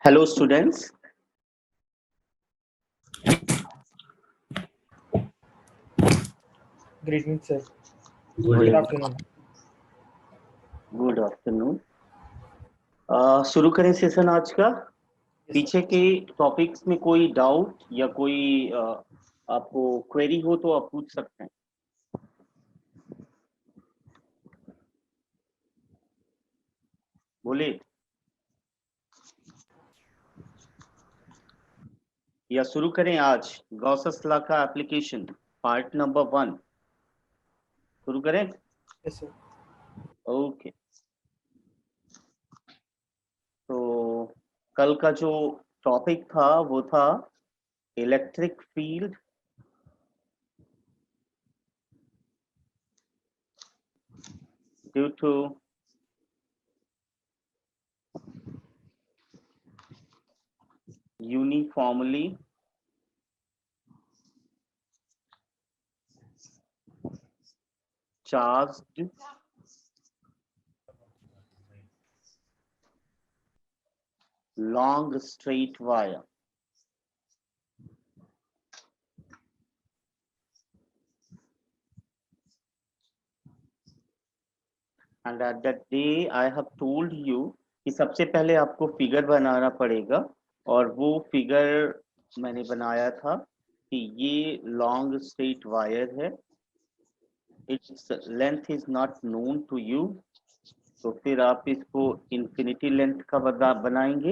Hello students. Good evening, sir. Good Good afternoon. Good afternoon. शुरू करें session आज का। पीछे के टॉपिक्स में कोई डाउट या कोई आपको क्वेरी हो तो आप पूछ सकते हैं। बोले या शुरू करें आज गॉसस लॉ का एप्लीकेशन पार्ट नंबर 1 शुरू करें। Yes, sir. ओके, तो कल का जो टॉपिक था वो था electric field due to uniformly charged long straight wire. And at that day I have told you कि सबसे पहले आपको फिगर बनाना पड़ेगा, और वो फिगर मैंने बनाया था कि ये लॉन्ग स्ट्रेट वायर है, its length is not known to you. तो फिर आप इसको इंफिनिटी लेंथ का बनाएंगे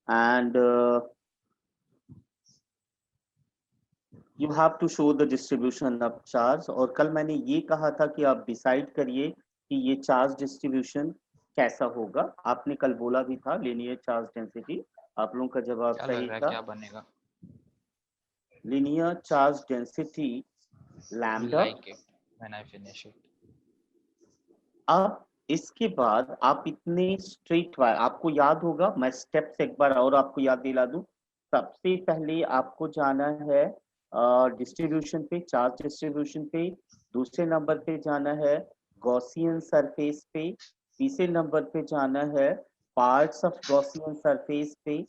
and you have to show the distribution of charge. और कल मैंने ये कहा था कि आप डिसाइड करिए कि ये चार्ज डिस्ट्रीब्यूशन कैसा होगा। आपने कल बोला भी था लीनियर चार्ज डेंसिटी। आप लोगों का जवाब सही था। क्या बनेगा? Linear charge density lambda. Like it when I finish it. अब इसके बाद आप इतने स्ट्रेट वायर, आपको याद होगा, मैं स्टेप्स एक बार और आपको याद दिला दूं। सबसे पहले आपको जाना है डिस्ट्रीब्यूशन पे, चार्ज डिस्ट्रीब्यूशन पे। दूसरे नंबर पे जाना है गॉसियन सरफेस पे। तीसरे नंबर पे जाना है पार्ट्स ऑफ गॉसियन सरफेस पे।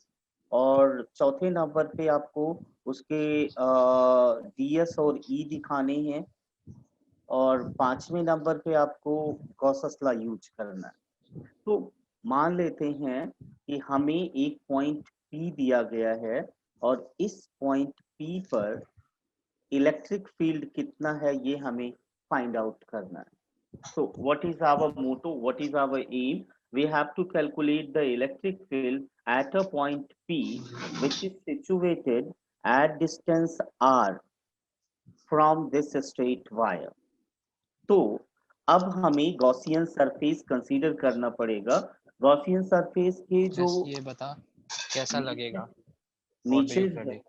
और चौथे नंबर पे आपको उसके डीएस और ई दिखाने हैं। और पांचवें नंबर पे आपको गॉसस लॉ यूज करना है। तो मान लेते हैं कि हमें एक पॉइंट P दिया गया है और इस पॉइंट P पर इलेक्ट्रिक फील्ड कितना है ये हमें फाइंड आउट करना है। So what is our motto? What is our aim? We have to calculate the electric field at a point P which is situated at distance R from this straight wire. तो अब हमें Gaussian surface consider करना पड़ेगा। Gaussian surface के जो ये बता कैसा लगेगा? नेचर है,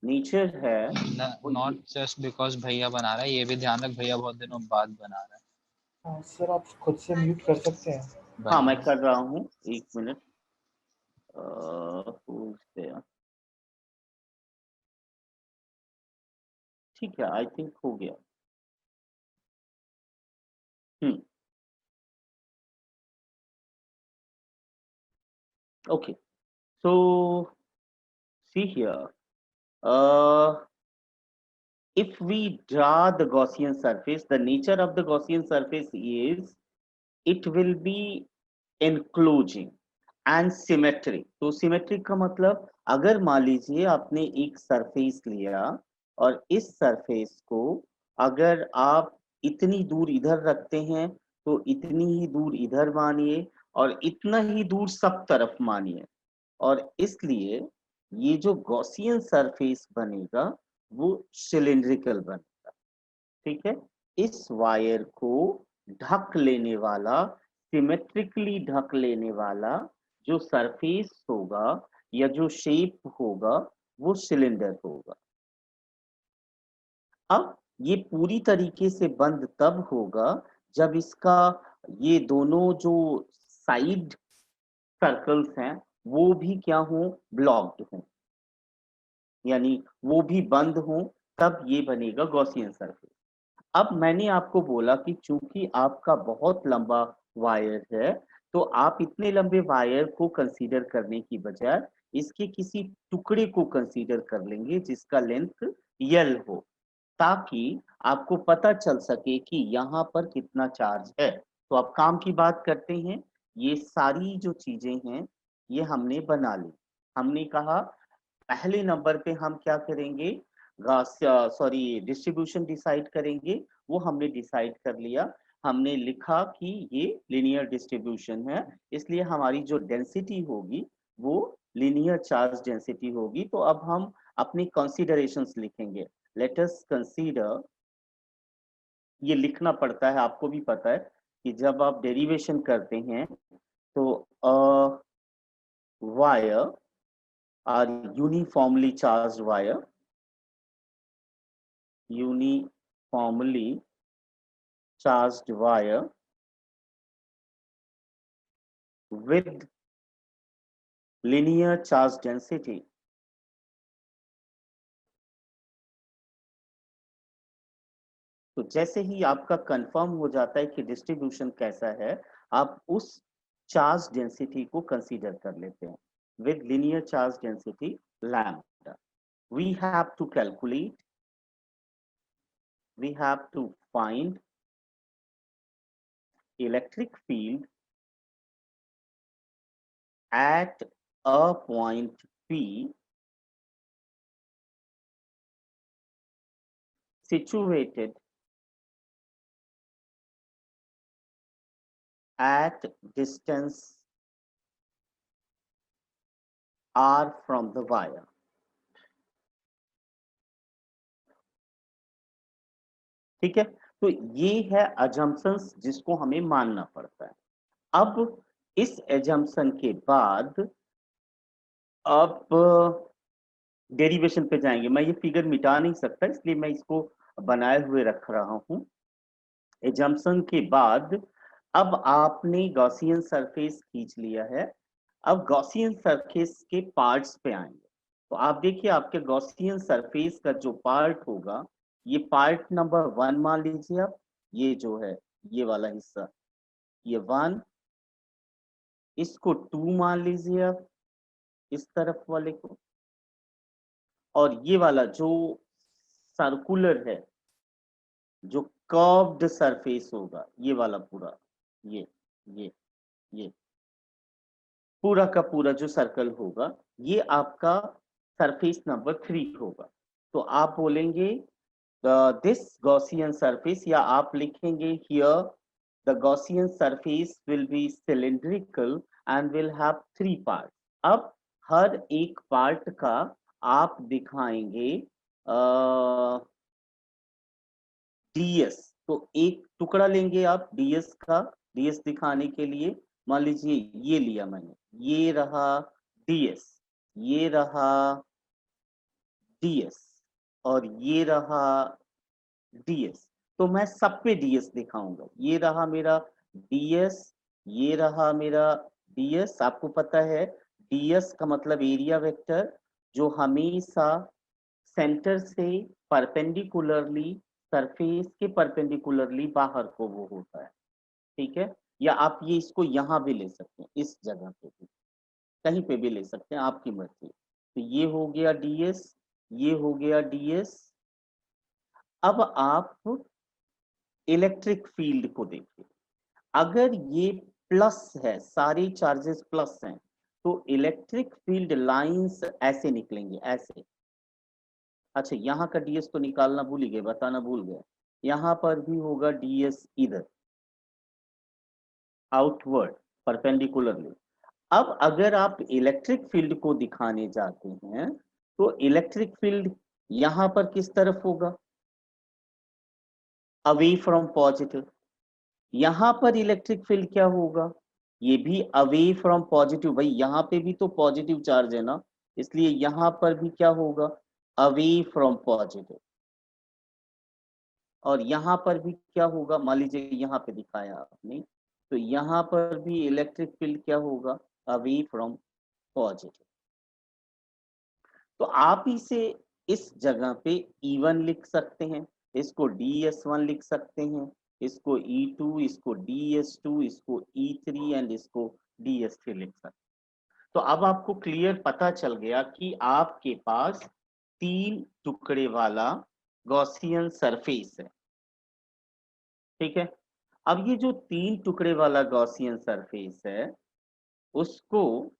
नेचर है नॉट जस्ट बिकॉज भैया बना रहा है, ये भी ध्यान रख भैया बहुत दिनों बाद बना रहा है। सर आप खुद से म्यूट कर सकते हैं। हाँ मैं कर रहा हूँ, एक मिनट। ठीक है, आई थिंक हो गया। Okay, so see here, if we draw the Gaussian surface, the nature of the Gaussian surface is it will be enclosing and symmetric। तो सिमेट्रिक का मतलब, अगर मान लीजिए आपने एक सरफेस लिया और इस सरफेस को अगर आप इतनी दूर इधर रखते हैं तो इतनी ही दूर इधर मानिए और इतना ही दूर सब तरफ मानिए, और इसलिए ये जो गॉसियन सरफेस बनेगा वो सिलिंड्रिकल बनेगा। ठीक है, इस वायर को ढक लेने वाला, सिमेट्रिकली ढक लेने वाला जो सरफेस होगा या जो शेप होगा वो सिलेंडर होगा। अब ये पूरी तरीके से बंद तब होगा जब इसका ये दोनों जो साइड सर्कल्स हैं वो भी क्या हो, ब्लॉक्ड हो, यानी वो भी बंद हो, तब ये बनेगा गॉसियन सरफेस। अब मैंने आपको बोला कि चूंकि आपका बहुत लंबा वायर है तो आप इतने लंबे वायर को कंसीडर करने की बजाय इसके किसी टुकड़े को कंसीडर कर लेंगे जिसका लेंथ यल हो, ताकि आपको पता चल सके कि यहाँ पर कितना चार्ज है। तो अब काम की बात करते हैं। ये सारी जो चीजें हैं ये हमने बना ली। हमने कहा पहले नंबर पे हम क्या करेंगे, डिस्ट्रीब्यूशन डिसाइड करेंगे। वो हमने डिसाइड कर लिया। हमने लिखा कि ये लिनियर डिस्ट्रीब्यूशन है, इसलिए हमारी जो डेंसिटी होगी वो लिनियर चार्ज डेंसिटी होगी। तो अब हम अपनी कंसीडरेशंस लिखेंगे। लेट अस कंसीडर, ये लिखना पड़ता है, आपको भी पता है कि जब आप डेरिवेशन करते हैं तो wire or uniformly charge wire, uniformly charged wire with linear charge density. तो जैसे ही आपका कंफर्म हो जाता है कि डिस्ट्रीब्यूशन कैसा है, आप उस चार्ज डेंसिटी को कंसीडर कर लेते हैं। With linear charge density lambda, we have to calculate, we have to find electric field at a point P situated at distance r from the wire. ठीक है, तो ये है अजम्पशंस जिसको हमें मानना पड़ता है। अब इस एजम्पशन के बाद अब डेरिवेशन पे जाएंगे। मैं ये फिगर मिटा नहीं सकता, इसलिए मैं इसको बनाए हुए रख रहा हूं। एजम्पशन के बाद अब आपने गॉसियन सरफेस खींच लिया है। अब गॉसियन सरफेस के पार्ट्स पे आएंगे। तो आप देखिए आपके गॉसियन सरफेस का जो पार्ट होगा, ये पार्ट नंबर 1 मान लीजिए आप। ये जो है ये वाला हिस्सा, ये 1, इसको 2 मान लीजिए आप, इस तरफ वाले को। और ये वाला जो सर्कुलर है, जो कर्व्ड सरफेस होगा, ये वाला पूरा, ये ये ये पूरा का पूरा जो सर्कल होगा, ये आपका सरफेस नंबर 3 होगा। तो आप बोलेंगे दिस गॉसियन सरफेस, या आप लिखेंगे here the Gaussian surface will be cylindrical and will have 3 parts. अब हर एक पार्ट का आप दिखाएंगे डीएस। तो एक टुकड़ा लेंगे आप डीएस का, डीएस दिखाने के लिए। मान लीजिए ये लिया मैंने, ये रहा डीएस, ये रहा डीएस, और ये रहा डीएस। तो मैं सब पे डीएस दिखाऊंगा। ये रहा मेरा डीएस, ये रहा मेरा डीएस। आपको पता है डीएस का मतलब एरिया वेक्टर, जो हमेशा सेंटर से परपेंडिकुलरली, सरफेस के परपेंडिकुलरली बाहर को वो होता है। ठीक है, या आप ये इसको यहाँ भी ले सकते हैं, इस जगह पे भी, कहीं पे भी ले सकते हैं, आपकी मर्जी। तो ये हो गया डीएस, ये हो गया डीएस। अब आप इलेक्ट्रिक फील्ड को देखिए। अगर ये प्लस है, सारे चार्जेस प्लस हैं, तो इलेक्ट्रिक फील्ड लाइंस ऐसे निकलेंगे, ऐसे। अच्छा, यहाँ का डीएस तो निकालना भूल ही गए, बताना भूल गए। यहाँ पर भी होगा डीएस इधर, आउटवर्ड परपेंडिकुलरली। अब अगर आप इलेक्ट्रिक फील्ड को दिखाने जाते हैं, तो इलेक्ट्रिक फील्ड यहाँ पर किस तरफ होगा, अवे फ्रॉम पॉजिटिव। यहाँ पर इलेक्ट्रिक फील्ड क्या होगा, ये भी अवे फ्रॉम पॉजिटिव। भाई यहाँ पे भी तो पॉजिटिव चार्ज है ना, इसलिए यहाँ पर भी क्या होगा, अवे फ्रॉम पॉजिटिव। और यहाँ पर भी क्या होगा, मान लीजिए यहाँ पे दिखाया आपने, तो यहाँ पर भी इलेक्ट्रिक फील्ड क्या होगा, अवे फ्रॉम पॉजिटिव। तो आप इसे इस जगह पे E1 लिख सकते हैं, इसको DS1 लिख सकते हैं, इसको E2, इसको DS2, इसको E3 एंड इसको DS3 लिख सकते। तो अब आपको क्लियर पता चल गया कि आपके पास 3 टुकड़े वाला गॉसियन सरफेस है, ठीक है। अब ये जो 3 टुकड़े वाला गॉसियन सरफेस है, उसको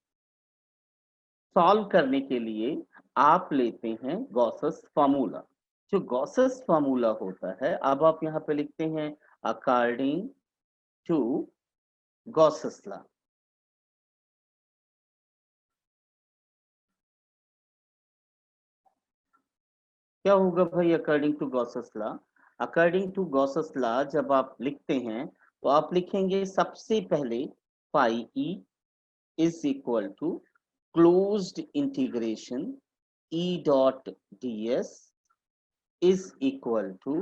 सॉल्व करने के लिए आप लेते हैं गॉसस फार्मूला। जो गॉसस फार्मूला होता है, अब आप यहाँ पे लिखते हैं अकॉर्डिंग टू गॉसस लॉ। क्या होगा भाई according to Gauss's law? According to Gauss's law जब आप लिखते हैं तो आप लिखेंगे सबसे पहले phi E is equal to closed integration E dot ds is equal to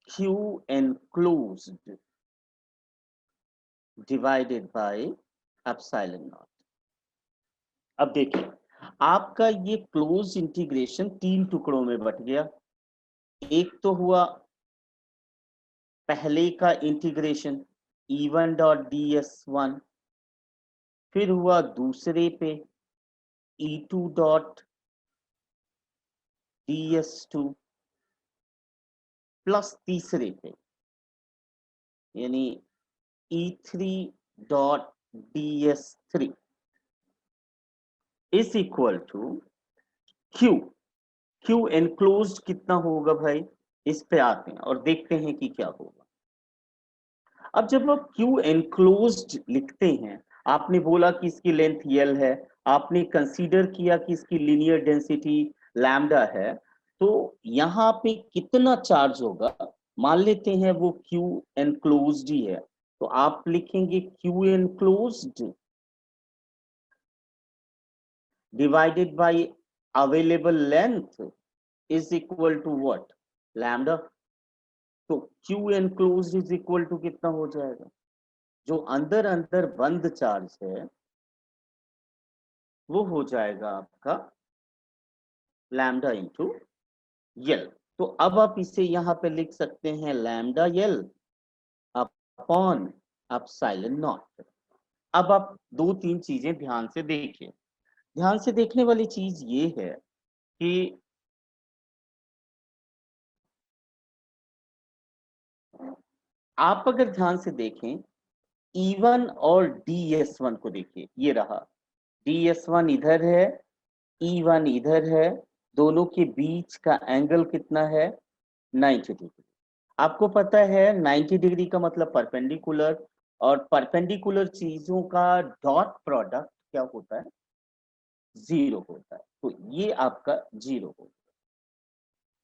Q enclosed divided by epsilon naught। अब देखिए आपका ये क्लोज इंटीग्रेशन 3 टुकड़ों में बट गया। एक तो हुआ पहले का इंटीग्रेशन E1 डॉट ds1, फिर हुआ दूसरे पे E2 डॉट ds2 प्लस तीसरे पे यानी E3 dot ds3 is equal to Q enclosed कितना होगा भाई, इस पे आते हैं और देखते हैं कि क्या होगा। अब जब आप क्यू एनक्लोज्ड लिखते हैं, आपने बोला कि इसकी लेंथ यल है, आपने कंसीडर किया कि इसकी लीनियर डेंसिटी लैम्डा है, तो यहाँ पे कितना चार्ज होगा, मान लेते हैं वो क्यू एनक्लोज्ड ही है, तो आप लिखेंगे Q enclosed divided by available length is equal to what? Lambda। तो Q enclosed is equal to कितना हो जाएगा, जो अंदर अंदर बंद चार्ज है वो हो जाएगा आपका लैम्डा इंटू यल। तो अब आप इसे यहाँ पे लिख सकते हैं lambda L upon epsilon not. अब आप 2-3 चीजें ध्यान से देखिए। ध्यान से देखने वाली चीज ये है कि आप अगर ध्यान से देखें E1 और DS1 को देखिए, ये रहा DS1 इधर है, E1 इधर है, दोनों के बीच का एंगल कितना है 90 डिग्री। आपको पता है 90 डिग्री का मतलब परपेंडिकुलर, और परपेंडिकुलर चीजों का डॉट प्रोडक्ट क्या होता है, 0 होता है। तो ये आपका 0 होगा।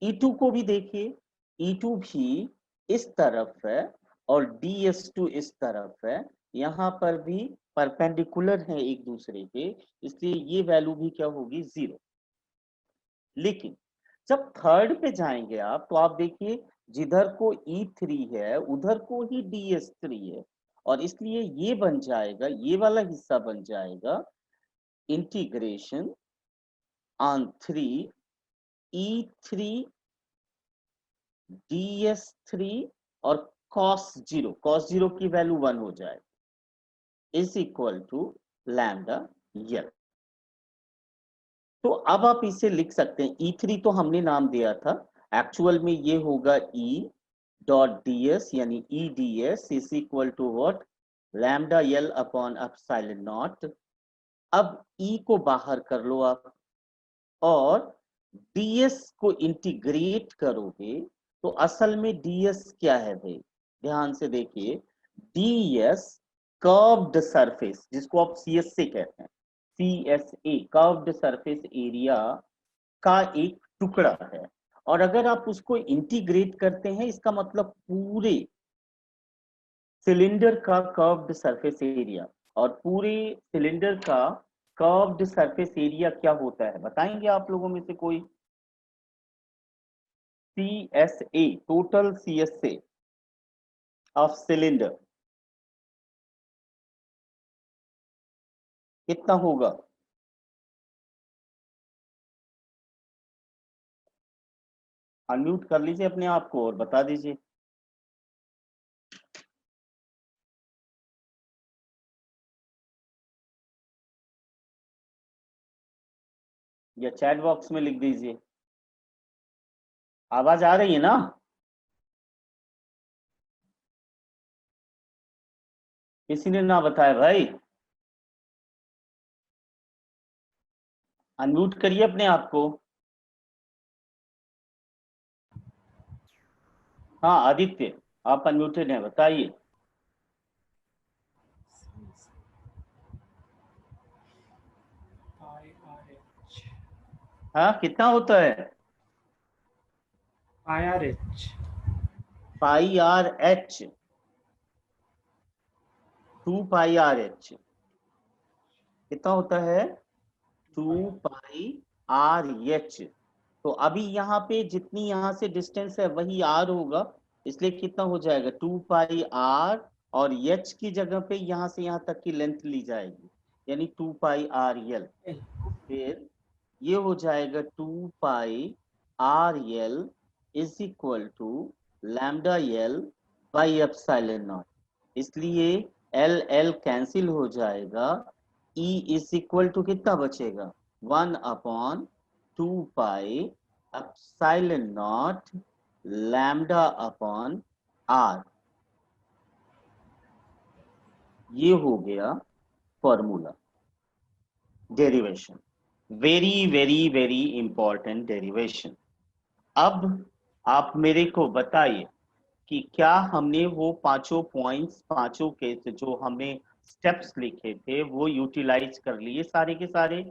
E2 को भी देखिए, E2 भी इस तरफ है और DS2 इस तरफ है, यहाँ पर भी परपेंडिकुलर है एक दूसरे के, इसलिए ये वैल्यू भी क्या होगी 0। लेकिन जब थर्ड पे जाएंगे आप तो आप देखिए जिधर को E3 है उधर को ही DS3 है, और इसलिए ये बन जाएगा, ये वाला हिस्सा बन जाएगा इंटीग्रेशन ऑन 3 E3 DS3 और cos 0 की वैल्यू 1 हो जाए इज इक्वल टू लैम्डा यल। तो अब आप इसे लिख सकते हैं, E3 तो हमने नाम दिया था, एक्चुअल में ये होगा E डॉट ds यानी EDS is equal to what, lambda L upon epsilon not. अब E को बाहर कर लो आप और ds को इंटीग्रेट करोगे तो असल में ds क्या है भाई, ध्यान से देखिए, ds कर्व्ड सरफेस जिसको आप CSA कहते हैं, CSA कर्व्ड सरफेस एरिया का एक टुकड़ा है। और अगर आप उसको इंटीग्रेट करते हैं इसका मतलब पूरे सिलेंडर का कर्व्ड सरफेस एरिया, और पूरे सिलेंडर का कर्व्ड सरफेस एरिया क्या होता है बताएंगे आप लोगों में से कोई? CSA, total CSA of cylinder कितना होगा? अनम्यूट कर लीजिए अपने आप को और बता दीजिए। या चैट बॉक्स में लिख दीजिए। आवाज आ रही है ना? किसी ने ना बताया भाई? अनम्यूट करिए अपने आप को। हाँ आदित्य, आप अनम्यूटेड हैं, बताइए। हाँ कितना होता है? IRH पाई R H, 2 pi R H कितना होता है? 2 पाई आर एच। तो अभी यहाँ पे जितनी यहाँ से डिस्टेंस है वही आर होगा, इसलिए कितना हो जाएगा? 2 पाई आर, और एच की जगह पे यहाँ से यहाँ तक की लेंथ ली जाएगी, यानी 2 पाई आर एल। फिर ये हो जाएगा 2 pi R L is equal to lambda L by epsilon naught. इसलिए एल एल कैंसिल हो जाएगा, ई इज इक्वल टू कितना बचेगा? 1 upon 2 pi epsilon naught lambda upon R. ये हो गया formula, derivation. Very very very important derivation. अब आप मेरे को बताइए कि क्या हमने वो पांचों पॉइंट्स, पांचों के जो हमने स्टेप्स लिखे थे वो यूटिलाइज कर लिए सारे के सारे?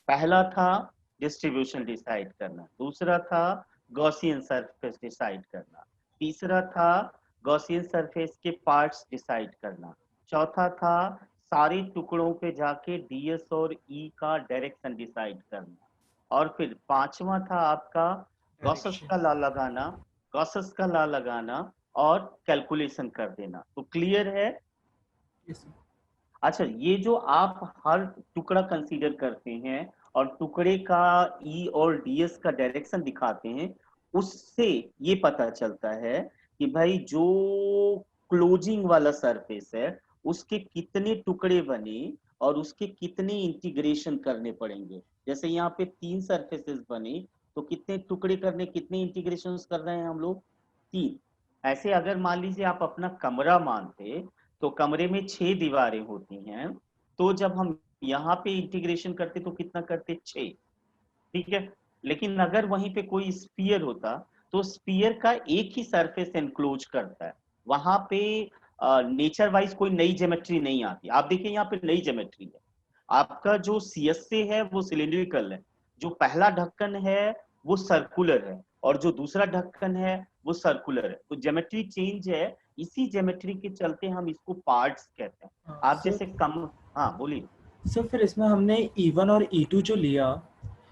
पहला था डिस्ट्रीब्यूशन डिसाइड करना, दूसरा था गॉसियन सरफेस डिसाइड करना, तीसरा था गॉसियन सरफेस के पार्ट्स डिसाइड करना, चौथा था सारे टुकड़ों पे जाके डीएस और ई का डायरेक्शन डिसाइड करना, और फिर पांचवा था आपका गॉसस का लॉ लगाना, गॉसस का लॉ लगाना और कैलकुलेशन कर देना। तो क्लियर है? अच्छा, ये जो आप हर टुकड़ा कंसीडर करते हैं और टुकड़े का ई और डीएस का डायरेक्शन दिखाते हैं, उससे ये पता चलता है कि भाई जो क्लोजिंग वाला सरफेस है उसके कितने टुकड़े बने और उसके कितने इंटीग्रेशन करने पड़ेंगे। जैसे यहाँ पे 3 सरफेसेस बने, तो कितने टुकड़े करने, कितने इंटीग्रेशन कर रहे हैं हम लोग? 3। ऐसे अगर मान लीजिए आप अपना कमरा मानते, तो कमरे में 6 दीवारें होती हैं, तो जब हम यहाँ पे इंटीग्रेशन करते तो कितना करते? 6। ठीक है। लेकिन अगर वहीं पे कोई स्फीयर होता तो स्फीयर का एक ही सरफेस एनक्लोज करता है, वहां पे नेचर वाइज कोई नई ज्योमेट्री नहीं आती। आप देखिए यहाँ पे नई ज्योमेट्री है, आपका जो सीएसए है वो सिलिंड्रिकल है, जो पहला ढक्कन है वो सर्कुलर है, और जो दूसरा ढक्कन है वो सर्कुलर है। तो ज्योमेट्री चेंज है, इसी ज्योमेट्री के चलते हम इसको पार्ट्स कहते हैं। आप जैसे कम, हाँ बोलिए। सर फिर इसमें हमने E1 और E2 जो लिया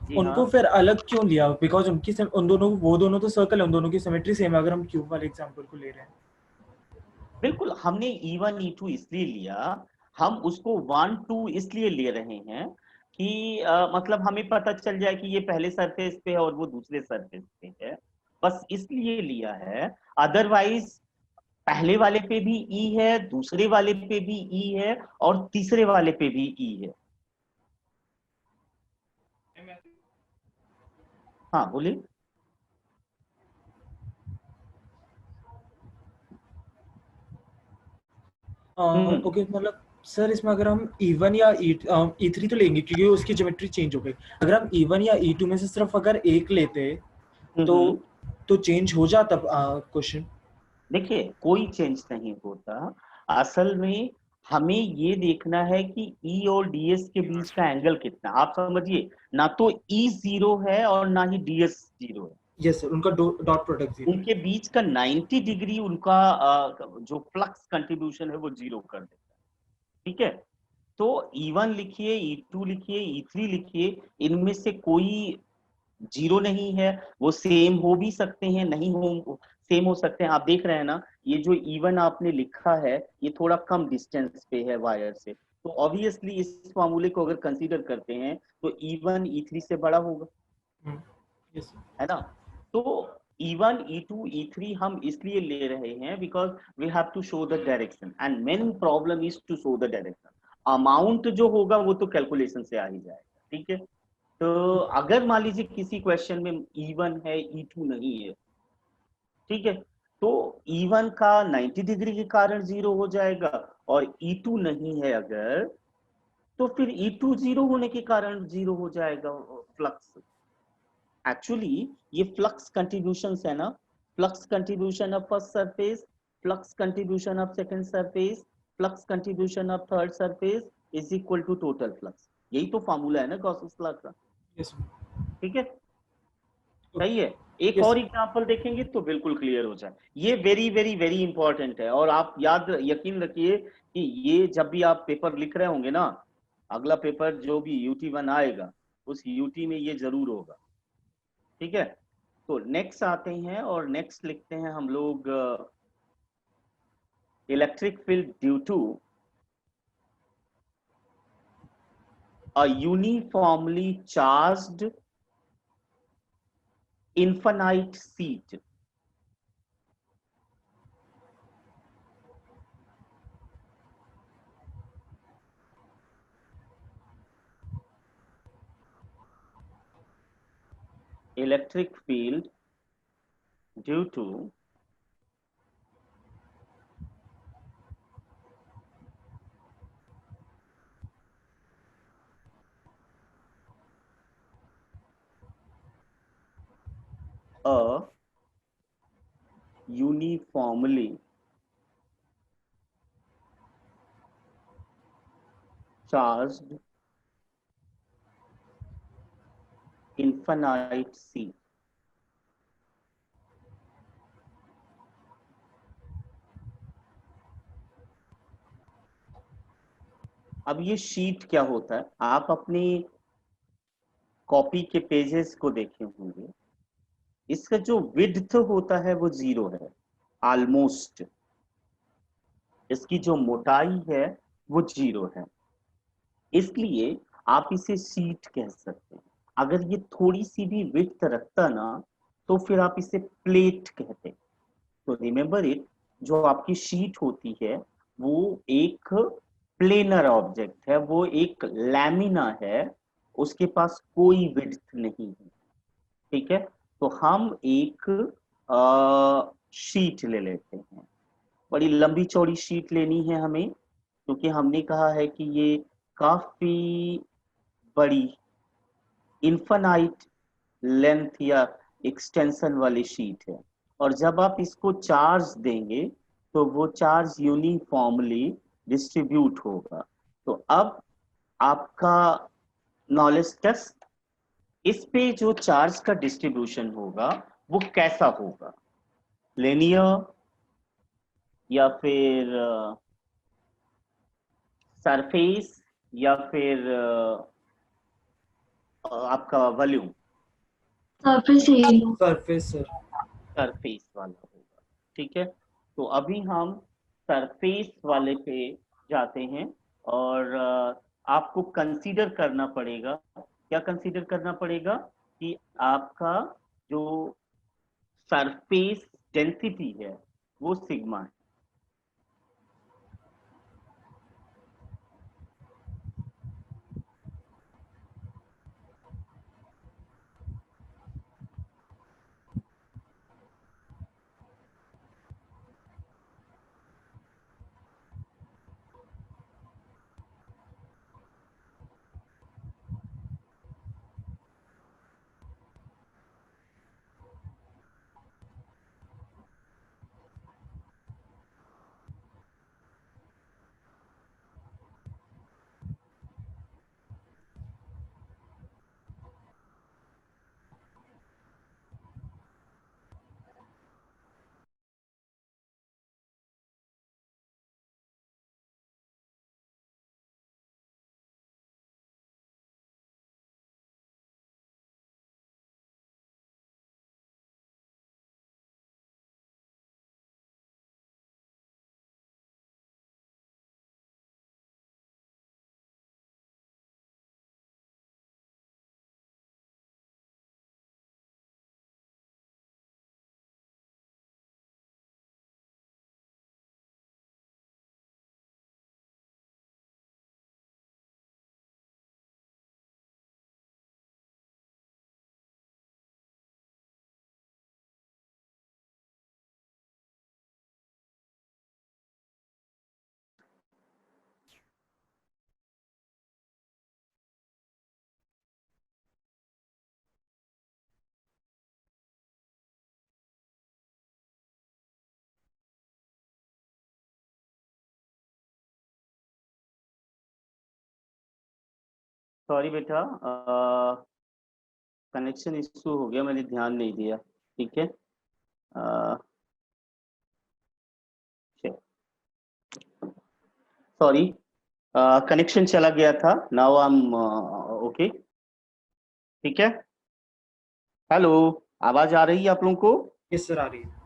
जी उनको हाँ, फिर अलग क्यों लिया? बिकॉज उन दोनों, वो दोनों तो सर्कल है, उन दोनों की सिमेट्री सेम है, अगर हम क्यूब वाले एग्जांपल को ले रहे हैं। बिल्कुल। हमने E1 E2 इसलिए लिया, हम उसको 1 2 इसलिए ले रहे हैं कि मतलब हमें पता चल जाए कि ये पहले सरफेस पे है और वो दूसरे सरफेस पे है, बस इसलिए लिया है। अदरवाइज पहले वाले पे भी ई है, दूसरे वाले पे भी ई है, और तीसरे वाले पे भी ई है। हाँ बोलिए। हम्म। ओके, मतलब सर इसमें अगर हम E1 या E3 तो लेंगे क्योंकि उसकी ज्योमेट्री चेंज हो गई। अगर हम E1 या E2 में से सिर्फ अगर एक लेते तो हम्म। चेंज हो जाता क्वेश्चन? देखिए कोई चेंज नहीं होता, असल में हमें ये देखना है कि ई और डीएस के बीच का एंगल कितना। आप समझिए, ना तो ई 0 है और ना ही डीएस 0 है, यस सर, उनका डॉट प्रोडक्ट 0 है। उनके बीच का 90 डिग्री उनका जो फ्लक्स कंट्रीब्यूशन है वो 0 कर देता है। ठीक है। तो E1 लिखिए, E2 लिखिए, E3 लिखिए, इनमें से कोई 0 नहीं है। वो सेम हो भी सकते हैं, नहीं हो, सेम हो सकते हैं। आप देख रहे हैं ना, ये जो E1 आपने लिखा है ये थोड़ा कम डिस्टेंस पे है वायर से, तो ऑब्वियसली इस फार्मूले को अगर कंसीडर करते हैं तो E1 E3 से बड़ा होगा, यस है ना? तो E1 E2 E3 हम इसलिए ले रहे हैं because we have to show the direction, and main problem is to show the direction. Amount जो होगा वो तो कैलकुलेशन से आ ही जाएगा। ठीक है। तो अगर मान लीजिए किसी क्वेश्चन में E1 है E2 नहीं है, ठीक है, तो E1 का 90 डिग्री के कारण 0 हो जाएगा और E2 नहीं है अगर, तो फिर E2 0 होने के कारण 0 हो जाएगा फ्लक्स। एक्चुअली ये फ्लक्स कंट्रीब्यूशंस है ना, flux contribution of first surface, flux contribution of second surface, flux contribution of third surface is equal to total flux. यही तो फॉर्मूला है ना गॉस लॉ का, यस ठीक है, सही है। एक यस और एग्जांपल देखेंगे तो बिल्कुल क्लियर हो जाए। ये वेरी वेरी वेरी इंपॉर्टेंट है, और आप याद यकीन रखिए कि ये जब भी आप पेपर लिख रहे होंगे ना, अगला पेपर जो भी UT1 आएगा उस UT में ये जरूर होगा, ठीक है। तो नेक्स्ट आते हैं और नेक्स्ट लिखते हैं हम लोग electric field due to a uniformly charged infinite seat. Electric field due to a uniformly charged infinite seat. अब ये शीट क्या होता है, आप अपनी कॉपी के पेजेस को देखे होंगे, इसका जो विड्थ होता है वो 0 है ऑलमोस्ट, इसकी जो मोटाई है वो 0 है, इसलिए आप इसे शीट कह सकते हैं। अगर ये थोड़ी सी भी विड्थ रखता ना तो फिर आप इसे प्लेट कहते हैं। तो रिमेंबर इट, जो आपकी शीट होती है वो एक प्लेनर ऑब्जेक्ट है, वो एक लैमिना है, उसके पास कोई विड्थ नहीं है, ठीक है। तो हम एक शीट ले लेते हैं, बड़ी लंबी चौड़ी शीट लेनी है हमें, क्योंकि हमने कहा है कि ये काफी बड़ी इन्फानाइट लेंथ या एक्सटेंशन वाली शीट है, और जब आप इसको चार्ज देंगे तो वो चार्ज यूनिफॉर्मली डिस्ट्रीब्यूट होगा। तो अब आपका नॉलेज टेस्ट, इस पे जो चार्ज का डिस्ट्रीब्यूशन होगा वो कैसा होगा, लिनियर या फिर सरफेस या फिर आपका volume, surface area. Surface sir. Surface वाला होगा, ठीक है। तो अभी हम सरफेस वाले पे जाते हैं, और आपको कंसीडर करना पड़ेगा, क्या कंसीडर करना पड़ेगा कि आपका जो सरफेस डेंसिटी है वो सिग्मा है। सॉरी बेटा, कनेक्शन इशू हो गया, मैंने ध्यान नहीं दिया। ठीक है, सॉरी, कनेक्शन चला गया था। Now I am okay. ठीक है, हेलो, आवाज आ रही है आप लोगों को? यस सर, आ रही है।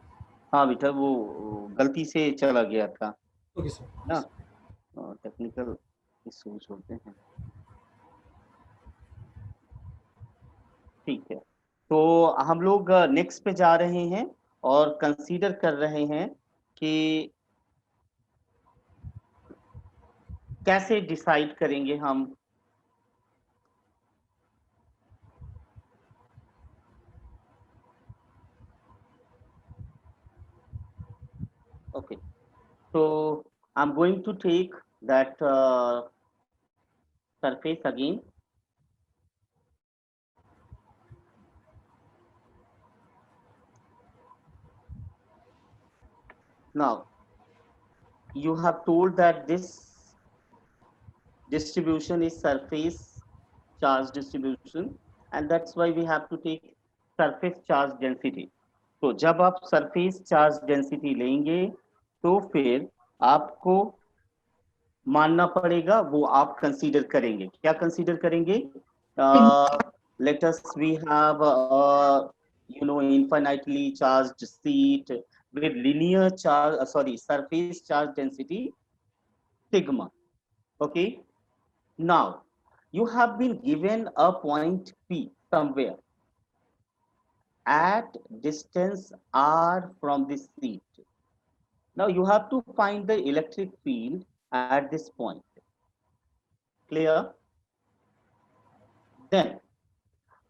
हाँ बेटा, वो गलती से चला गया था ओके सर। ना, टेक्निकल इश्यूज होते हैं। ठीक है, तो हम लोग नेक्स्ट पे जा रहे हैं और कंसीडर कर रहे हैं कि कैसे डिसाइड करेंगे हम। Okay, so I'm going to take that surface again. Now, you have told that this distribution is surface charge distribution, and that's why we have to take surface charge density. तो जब आप surface charge density लेंगे तो फिर आपको मानना पड़ेगा, वो आप कंसीडर करेंगे। क्या कंसीडर करेंगे? Let us we have infinitely charged sheet with linear charge, surface charge density sigma. Okay, now you have been given a point P somewhere at distance r from this sheet. Now you have to find the electric field at this point. Clear? Then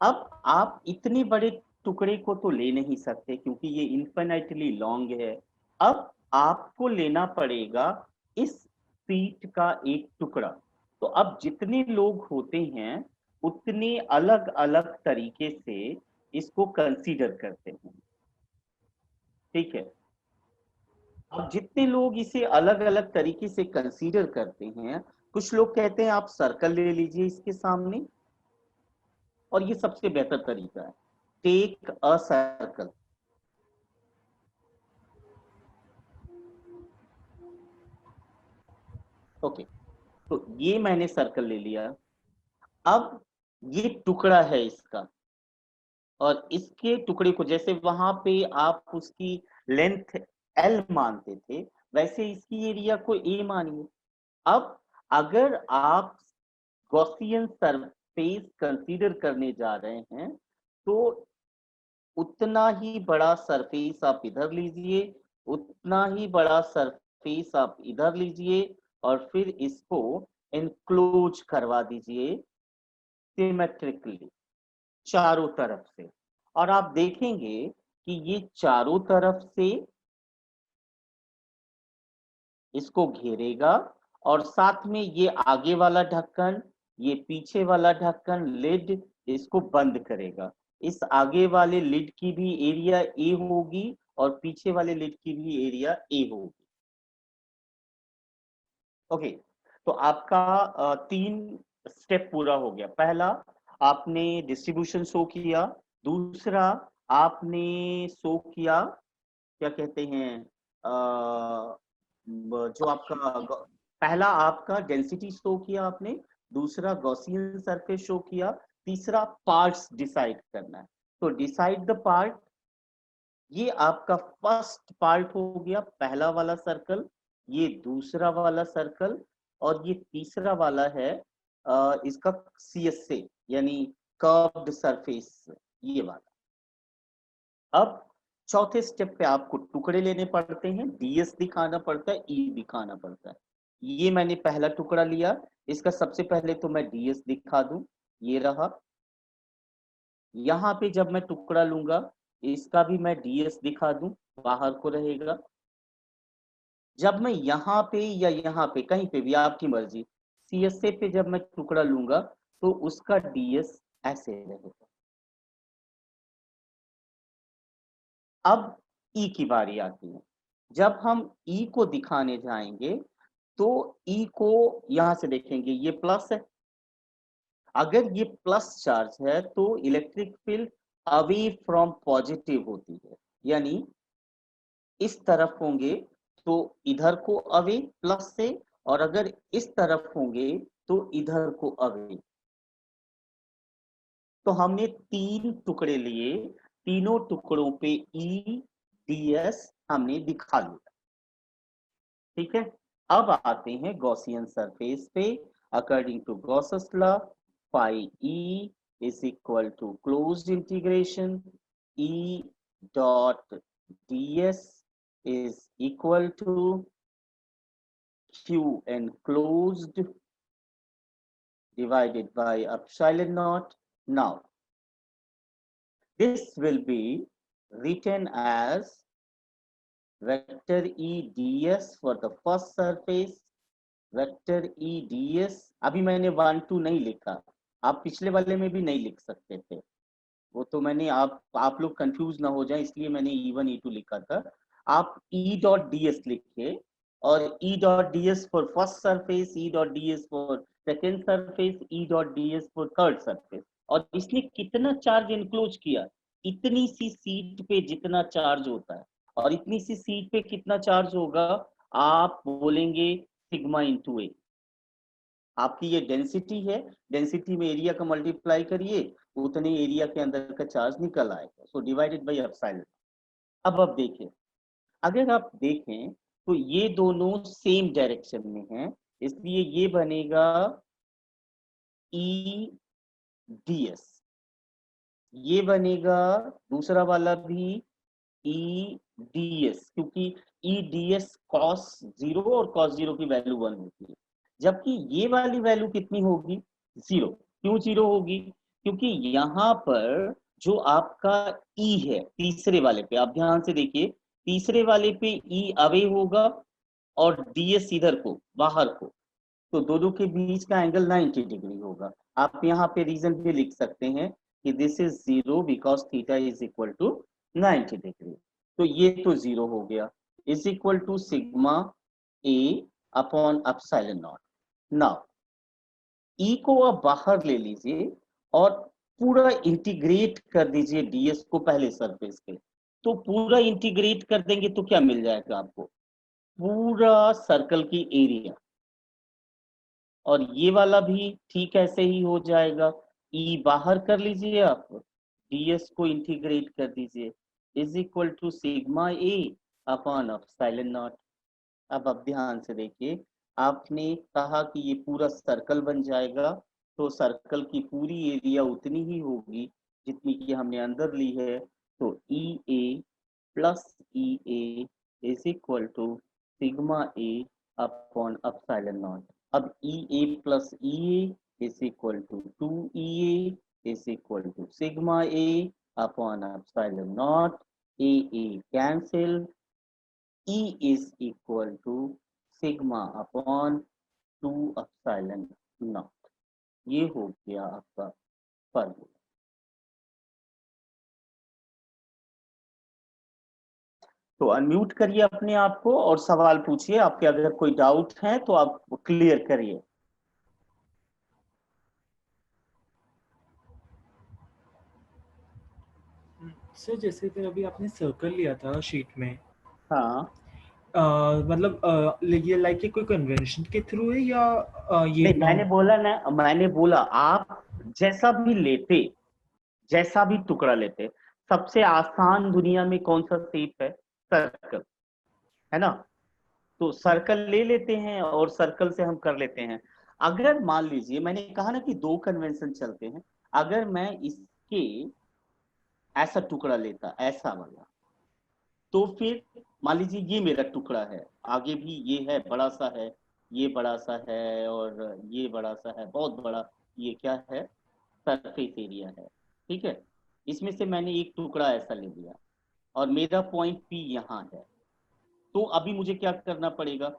अब आप इतने बड़े टुकड़े को तो ले नहीं सकते क्योंकि ये इन्फिनिटली लॉन्ग है। अब आपको लेना पड़ेगा इस शीट का एक टुकड़ा। तो अब जितने लोग होते हैं उतने अलग अलग तरीके से इसको कंसीडर करते हैं। ठीक है, अब जितने लोग इसे अलग अलग तरीके से कंसीडर करते हैं, कुछ लोग कहते हैं आप सर्कल ले लीजिए इसके सामने, और ये सबसे बेहतर तरीका है, टेक अ सर्कल। ओके, तो ये मैंने सर्कल ले लिया। अब ये टुकड़ा है इसका, और इसके टुकड़े को जैसे वहां पे आप उसकी लेंथ L मानते थे, वैसे इसकी एरिया को A मानिए। अब अगर आप गॉसियन सरफेस कंसीडर करने जा रहे हैं तो उतना ही बड़ा सरफेस आप इधर लीजिए, उतना ही बड़ा सरफेस आप इधर लीजिए, और फिर इसको एनक्लोज करवा दीजिए सिमेट्रिकली चारों तरफ से। और आप देखेंगे कि ये चारों तरफ से इसको घेरेगा, और साथ में ये आगे वाला ढक्कन, ये पीछे वाला ढक्कन, लिड, इसको बंद करेगा। इस आगे वाले लिड की भी एरिया ए होगी और पीछे वाले लिड की भी एरिया ए होगी। ओके, तो आपका 3 स्टेप पूरा हो गया। पहला, आपने डिस्ट्रीब्यूशन शो किया। दूसरा, आपने शो किया, क्या कहते हैं, जो आपका पहला आपका डेंसिटी शो किया आपने। दूसरा गॉसियन सरफेस शो किया। तीसरा पार्ट्स डिसाइड करना है। तो डिसाइड द पार्ट, ये आपका फर्स्ट पार्ट हो गया, पहला वाला सर्कल, ये दूसरा वाला सर्कल, और ये तीसरा वाला है इसका CSA यानी कर्व्ड सरफेस, ये वाला। अब चौथे स्टेप पे आपको टुकड़े लेने पड़ते हैं, DS दिखाना पड़ता है, E दिखाना पड़ता है। ये मैंने पहला टुकड़ा लिया, इसका सबसे पहले तो मैं DS दिखा दूं, ये रहा। यहाँ पे जब मैं टुकड़ा लूंगा, इसका भी मैं DS दिखा दूं, बाहर को रहेगा। जब मैं यहाँ पे या यहाँ पे कहीं पे भी, आपकी मर्जी, CSA पे जब मैं टुकड़ा लूंगा तो उसका DS ऐसे रहेगा। अब E की बारी आती है। जब हम E को दिखाने जाएंगे तो E को यहां से देखेंगे, ये प्लस है, अगर ये प्लस चार्ज है तो electric field away from positive होती है, यानी इस तरफ होंगे तो इधर को अवे प्लस से, और अगर इस तरफ होंगे तो इधर को अवे। तो हमने 3 टुकड़े लिए, तीनों टुकड़ों पे ई डी एस हमने दिखा लिया। ठीक है, अब आते हैं गॉसियन सरफेस पे। According to Gauss's law, phi E is equal to closed integration E dot D S is equal to Q enclosed divided by epsilon naught. Now, this will be written as vector E ds for the first surface, vector E ds। अभी मैंने 1 2 नहीं लिखा, आप पिछले वाले में भी नहीं लिख सकते थे, वो तो मैंने आप लोग कंफ्यूज ना हो जाए इसलिए मैंने E1 E2 लिखा था। आप E डॉट डी एस लिखिए, और E dot D S for first surface, E dot D S for second surface, E dot D S for third surface. और इसने कितना चार्ज इनक्लोज किया, इतनी सी सीट पे जितना चार्ज होता है, और इतनी सी सीट पे कितना चार्ज होगा, आप बोलेंगे सिग्मा इंटू ए। आपकी ये डेंसिटी है, डेंसिटी में एरिया का मल्टीप्लाई करिए, उतने एरिया के अंदर का चार्ज निकल आएगा, सो डिवाइडेड बाय एप्सिलॉन। अब देखें, अगर आप देखें तो ये दोनों सेम डायरेक्शन में हैं, इसलिए ये बनेगा ई डी एस, ये बनेगा दूसरा वाला भी ई डी एस, क्योंकि ई डी एस कॉस 0 और कॉस 0 की वैल्यू 1 होती है, जबकि ये वाली वैल्यू कितनी होगी, 0। क्यों 0 होगी, क्योंकि यहाँ पर जो आपका ई है तीसरे वाले पे, आप ध्यान से देखिए, तीसरे वाले पे ई अवे होगा और डीएस इधर को बाहर को, तो दोनों के बीच का एंगल 90 डिग्री होगा। आप यहाँ पे रीजन भी लिख सकते हैं कि this is 0 because theta is equal to 90 degree. तो ये तो 0 हो गया, is equal to sigma A upon epsilon naught. Now E को आप बाहर ले लीजिए और पूरा इंटीग्रेट कर दीजिए डीएस को पहले सरफेस पे, तो पूरा इंटीग्रेट कर देंगे तो क्या मिल जाएगा आपको, पूरा सर्कल की एरिया। और ये वाला भी ठीक ऐसे ही हो जाएगा, ई बाहर कर लीजिए आप, डीएस को इंटीग्रेट कर दीजिए, is equal to sigma A upon epsilon not. अब आप ध्यान से देखिए, आपने कहा कि ये पूरा सर्कल बन जाएगा, तो सर्कल की पूरी एरिया उतनी ही होगी जितनी कि हमने अंदर ली है, तो E A plus E A is equal to sigma A upon epsilon not. अब E A plus E A is equal to 2 E A is equal to sigma A upon epsilon naught, A cancel, E is equal to sigma upon 2 epsilon naught। ये हो गया आपका formula. तो unmute करिए अपने आप को और सवाल पूछिए, आपके अगर कोई डाउट है तो आप क्लियर करिए। सर जैसे फिर अभी आपने सर्कल लिया था शीट में, हाँ मतलब ये लाइक कोई कन्वेंशन के थ्रू है या ये नहीं, मैंने बोला आप जैसा भी लेते, जैसा भी टुकड़ा लेते, सबसे आसान दुनिया में कौन सा शेप है, सर्कल है ना, तो सर्कल ले लेते हैं और सर्कल से हम कर लेते हैं। अगर मान लीजिए, मैंने कहा ना कि 2 कन्वेंशन चलते हैं, अगर मैं इसके ऐसा टुकड़ा लेता, ऐसा वाला, तो फिर मान लीजिए ये मेरा टुकड़ा है, आगे भी ये है, बड़ा सा है, ये बड़ा सा है, और ये बड़ा सा है, बहुत बड़ा, ये क्या है, सरफेस एरिया है। ठीक है, इसमें से मैंने एक टुकड़ा ऐसा ले लिया और मेरा पॉइंट पी यहाँ है, तो अभी मुझे क्या करना पड़ेगा,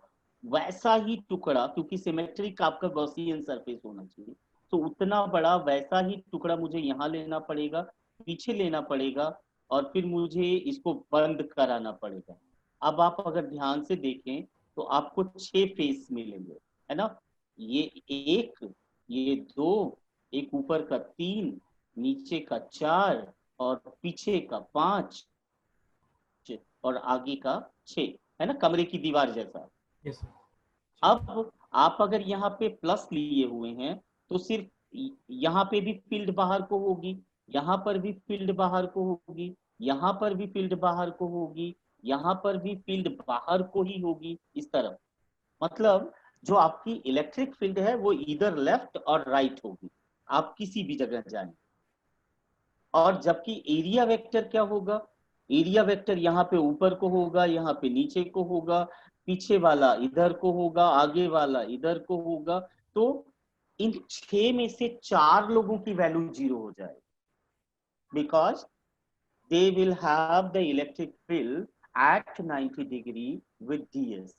वैसा ही टुकड़ा, क्योंकि सिमेट्रिक आपका गॉसियन सरफेस होना चाहिए, तो उतना बड़ा वैसा ही टुकड़ा मुझे यहाँ लेना पड़ेगा, पीछे लेना पड़ेगा, और फिर मुझे इसको बंद कराना पड़ेगा। अब आप अगर ध्यान से देखें तो आपको 6 फेस मिलेंगे, है ना, ये 1, ये 2, एक ऊपर का 3, नीचे का 4 और पीछे का 5 और आगे का 6, है ना, कमरे की दीवार जैसा। Yes sir. अब आप अगर यहाँ पे प्लस लिए हुए हैं तो सिर्फ यहाँ पे भी फील्ड बाहर को होगी, यहाँ पर भी फील्ड बाहर को होगी, यहाँ पर भी फील्ड बाहर को होगी, यहाँ पर भी फील्ड बाहर को ही होगी, इस तरफ। मतलब जो आपकी इलेक्ट्रिक फील्ड है वो इधर लेफ्ट और राइट होगी, आप किसी भी जगह जाएं। और जबकि एरिया वेक्टर क्या होगा, एरिया वेक्टर यहाँ पे ऊपर को होगा, यहाँ पे नीचे को होगा, पीछे वाला इधर को होगा, आगे वाला इधर को होगा। तो इन 6 में से 4 लोगों की वैल्यू 0 हो जाएगी, because they will have the electric field at 90 degree with ds।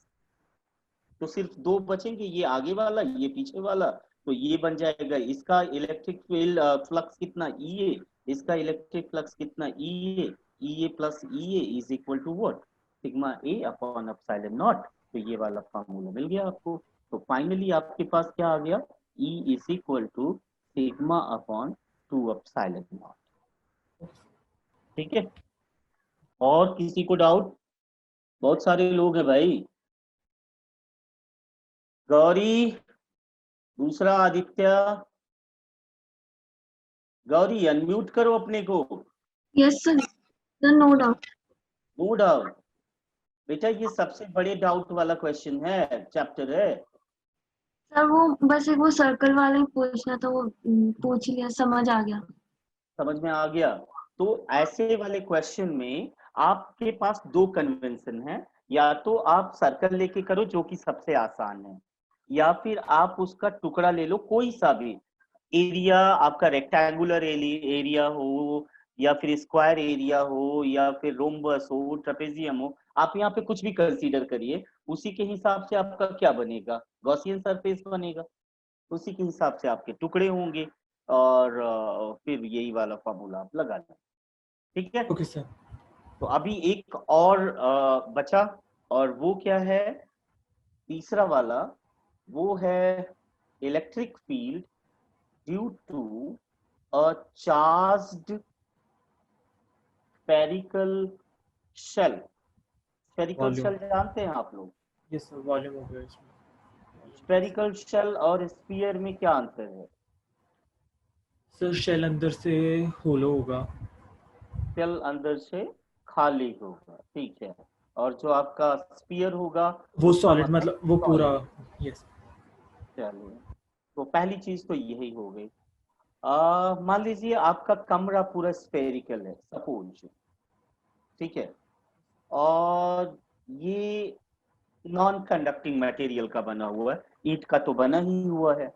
तो सिर्फ 2 बचेंगे, ये आगे वाला, ये पीछे वाला। तो ये बन जाएगा, इसका इलेक्ट्रिक फील्ड फ्लक्स कितना, EA, इसका इलेक्ट्रिक फ्लक्स कितना, EA plus EA is equal to what, sigma A upon epsilon nought. तो ये वाला फार्मूला मिल गया आपको। तो फाइनली आपके पास क्या आ गया, E is equal to sigma upon 2 epsilon nought. ठीक है, और किसी को डाउट? बहुत सारे लोग हैं भाई। गौरी, दूसरा आदित्य, गौरी अनम्यूट करो अपने को। Yes, sir. No doubt. No doubt बेटा, ये सबसे बड़े डाउट वाला क्वेश्चन है, चैप्टर है। सर वो बस एक वो सर्कल वाला ही पूछना था, वो पूछ लिया, समझ आ गया। समझ में आ गया। तो ऐसे वाले क्वेश्चन में आपके पास 2 कन्वेंशन है, या तो आप सर्कल लेके करो जो कि सबसे आसान है, या फिर आप उसका टुकड़ा ले लो, कोई सा भी एरिया, आपका रेक्टेंगुलर एरिया हो, या फिर स्क्वायर एरिया हो, या फिर रोम्बस हो, ट्रेपेजियम हो, आप यहाँ पे कुछ भी कंसीडर करिए, उसी के हिसाब से आपका क्या बनेगा, गॉसियन सरफेस बनेगा, उसी के हिसाब से आपके टुकड़े होंगे, और फिर यही वाला फॉर्मूला आप लगा लें। ठीक है, ओके सर। तो अभी एक और बचा, और वो क्या है, तीसरा वाला, वो है electric field due to a charged spherical shell. Spherical Volume. Shell जानते हैं आप लोग? यस सर, वॉल्यूम हो गया इसमें। स्फेरिकल शेल और स्फीयर में क्या अंतर है? सर शेल अंदर से होलो होगा। शेल अंदर से खाली होगा, ठीक है, और जो आपका स्फीयर होगा वो उसका सॉलिड, मतलब वो पूरा। यस। चलिए, तो पहली चीज तो यही हो गई। मान लीजिए आपका कमरा पूरा स्फेरिकल है, सपोज, ठीक है, और ये नॉन कंडक्टिंग मटेरियल का बना हुआ है, ईंट का तो बना ही हुआ है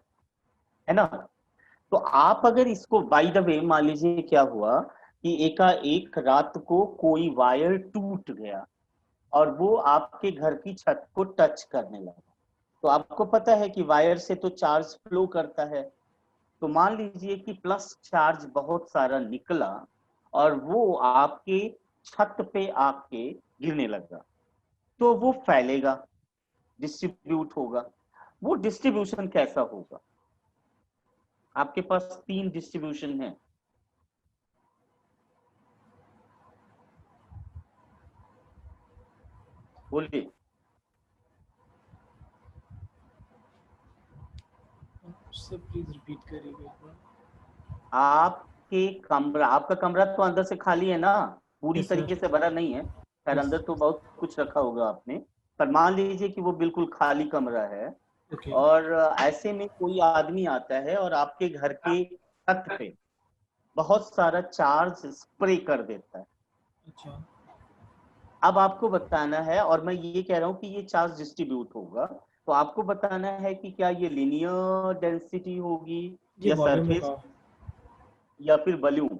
ना। तो आप अगर इसको, बाय द वे, मान लीजिए क्या हुआ कि एक रात को कोई वायर टूट गया और वो आपके घर की छत को टच करने लगा। तो आपको पता है कि वायर से तो चार्ज फ्लो करता है, तो मान लीजिए कि प्लस चार्ज बहुत सारा निकला और वो आपके छत पे आके गिरने लगा, तो वो फैलेगा, डिस्ट्रीब्यूट होगा। वो डिस्ट्रीब्यूशन कैसा होगा? आपके पास 3 डिस्ट्रीब्यूशन है। बोलिए। सर प्लीज रिपीट करिएगा एक बार। आपका कमरा तो अंदर से खाली है ना, पूरी Yes, sir. तरीके से भरा नहीं है, खैर Yes. अंदर तो बहुत कुछ रखा होगा आपने, पर मान लीजिए कि वो बिल्कुल खाली कमरा है। Okay. और ऐसे में कोई आदमी आता है और आपके घर के छत पे बहुत सारा चार्ज स्प्रे कर देता है। अच्छा। अब आपको बताना है, और मैं ये कह रहा हूँ कि ये चार्ज डिस्ट्रीब्यूट होगा, तो आपको बताना है कि क्या ये लीनियर डेंसिटी होगी, ये या वॉल्यूम सरफेस, होगा। या फिर volume.